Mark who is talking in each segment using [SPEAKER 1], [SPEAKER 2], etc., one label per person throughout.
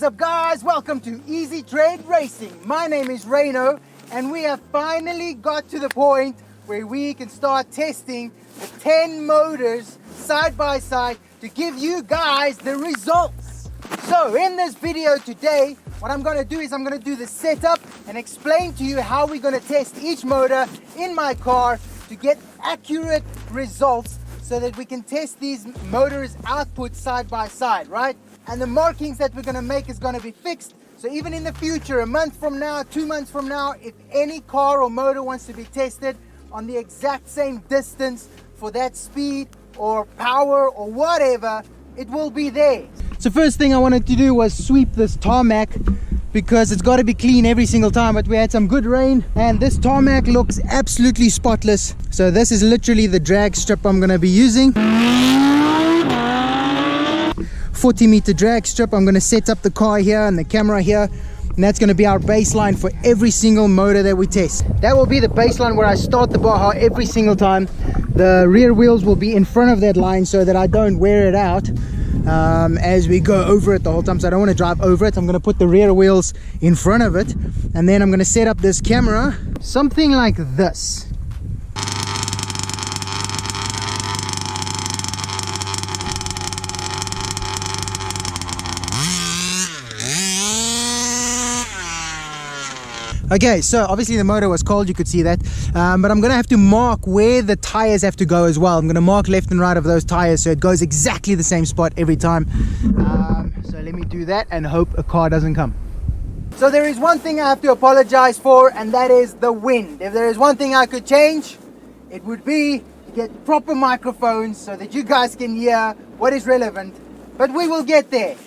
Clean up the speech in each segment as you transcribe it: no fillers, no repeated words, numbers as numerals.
[SPEAKER 1] up guys, welcome to Ezeetrade Racing. My name is Zenoah and we have finally got to the point where we can start testing the 10 motors side by side to give you guys the results. So in this video today, what I'm going to do is I'm going to do the setup and explain to you how we're going to test each motor in my car to get accurate results so that we can test these motors' output side by side, right? And the markings that we're going to make is going to be fixed. So even in the future, a month from now, 2 months from now, if any car or motor wants to be tested on the exact same distance for that speed or power or whatever, it will be there. So first thing I wanted to do was sweep this tarmac because it's got to be clean every single time, but we had some good rain and this tarmac looks absolutely spotless. So this is literally the drag strip I'm going to be using. 40-meter drag strip. I'm going to set up the car here and the camera here, and that's going to be our baseline for every single motor that we test. That will be the baseline where I start the Baja every single time. The rear wheels will be in front of that line so that I don't wear it out as we go over it the whole time. So I don't want to drive over it. I'm going to put the rear wheels in front of it, and then I'm going to set up this camera something like this. Okay, so obviously the motor was cold, you could see that, but I'm going to have to mark where the tires have to go as well. I'm going to mark left and right of those tires so it goes exactly the same spot every time. So let me do that and hope a car doesn't come. So there is one thing I have to apologize for, and that is the wind. If there is one thing I could change, it would be to get proper microphones so that you guys can hear what is relevant, but we will get there.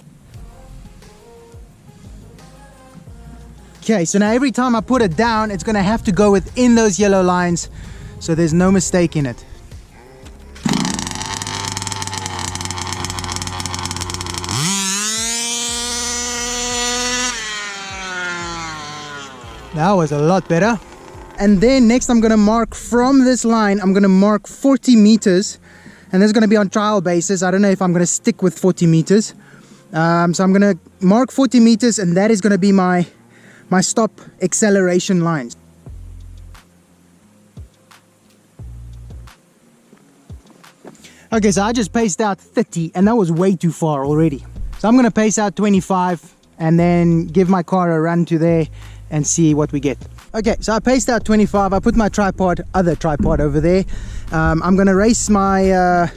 [SPEAKER 1] Okay, so now every time I put it down, it's going to have to go within those yellow lines, so there's no mistake in it. That was a lot better. And then next I'm going to mark from this line, I'm going to mark 40 meters, and this is going to be on trial basis. I don't know if I'm going to stick with 40 meters. So I'm going to mark 40 meters, and that is going to be my stop acceleration lines. Okay, so I just paced out 30 and that was way too far already. So I'm gonna pace out 25 and then give my car a run to there and see what we get. Okay, so I paced out 25, I put my other tripod over there. I'm gonna race my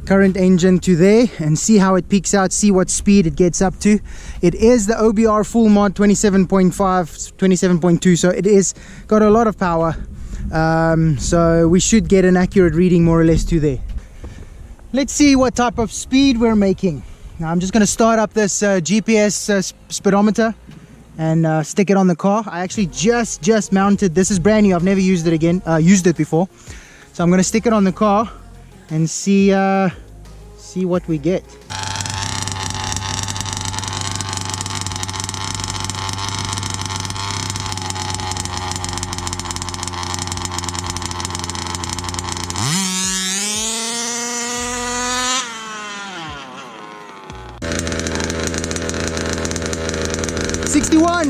[SPEAKER 1] current engine to there and see how it peaks out, see what speed it gets up to. It is the OBR full mod 27.5, 27.2, so it is got a lot of power. So we should get an accurate reading more or less to there. Let's see what type of speed we're making. Now I'm just going to start up this GPS speedometer and stick it on the car. I actually just mounted, this is brand new, I've never used it before. So I'm going to stick it on the car and see what we get.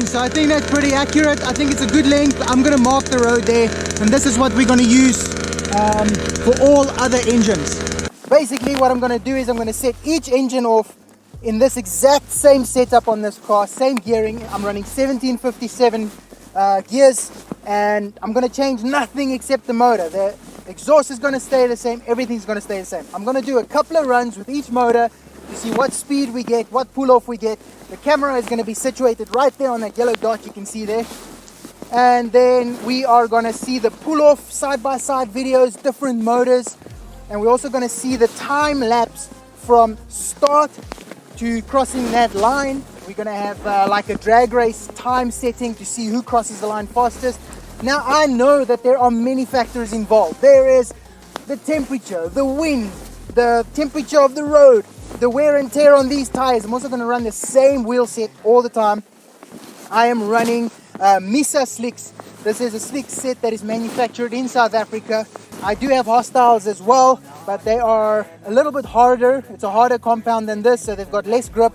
[SPEAKER 1] So I think that's pretty accurate. I think it's a good length. I'm going to mark the road there, and this is what we're going to use for all other engines. Basically what I'm going to do is I'm going to set each engine off in this exact same setup on this car, same gearing. I'm running 1757 gears, and I'm going to change nothing except the motor. The exhaust is going to stay the same, everything's going to stay the same. I'm going to do a couple of runs with each motor to see what speed we get, what pull-off we get. The camera is going to be situated right there on that yellow dot you can see there. And then we are going to see the pull-off side-by-side videos, different motors. And we're also going to see the time lapse from start to crossing that line. We're going to have like a drag race time setting to see who crosses the line fastest. Now I know that there are many factors involved. There is the temperature, the wind, the temperature of the road, the wear and tear on these tires. I'm also going to run the same wheel set all the time. I am running Misa slicks. This is a slick set that is manufactured in South Africa. I do have hostiles as well, but they are a little bit harder. It's a harder compound than this, so they've got less grip.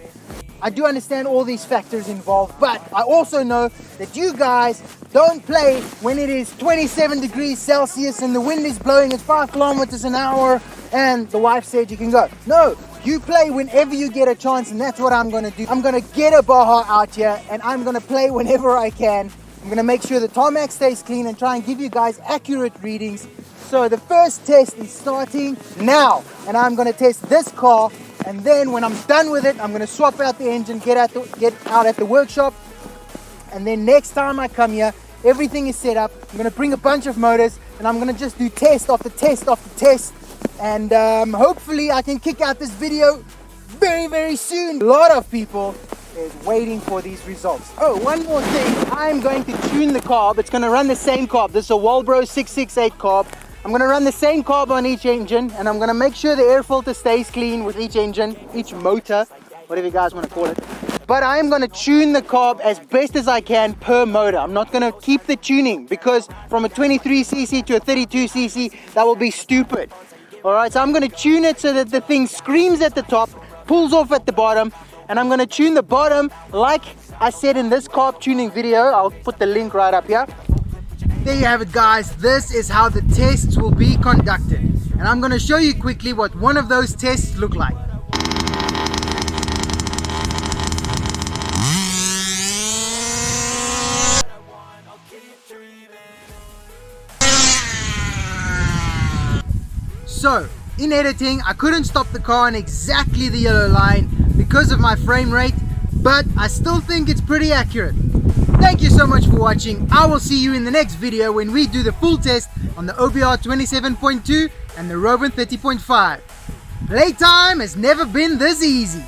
[SPEAKER 1] I do understand all these factors involved, but I also know that you guys don't play when it is 27 degrees Celsius and the wind is blowing at 5 kilometers an hour and the wife said you can go. No, you play whenever you get a chance, and that's what I'm going to do. I'm going to get a Baja out here and I'm going to play whenever I can. I'm going to make sure the tarmac stays clean and try and give you guys accurate readings. So the first test is starting now, and I'm going to test this car, and then when I'm done with it, I'm going to swap out the engine, get out at the workshop, and then next time I come here, everything is set up. I'm going to bring a bunch of motors, and I'm going to just do test after test after test, and hopefully I can kick out this video very, very soon. A lot of people is waiting for these results. Oh, one more thing. I'm going to tune the carb. It's going to run the same carb. This is a Walbro 668 carb. I'm going to run the same carb on each engine, and I'm going to make sure the air filter stays clean with each engine, each motor, whatever you guys want to call it. But I'm going to tune the carb as best as I can per motor. I'm not going to keep the tuning, because from a 23cc to a 32cc, that will be stupid. Alright, so I'm going to tune it so that the thing screams at the top, pulls off at the bottom, and I'm going to tune the bottom like I said in this carb tuning video. I'll put the link right up here. There you have it, guys. This is how the tests will be conducted, and I'm going to show you quickly what one of those tests look like. So, in editing, I couldn't stop the car on exactly the yellow line because of my frame rate, but I still think it's pretty accurate. Thank you so much for watching. I will see you in the next video when we do the full test on the OBR 27.2 and the Robin 30.5. Playtime has never been this easy.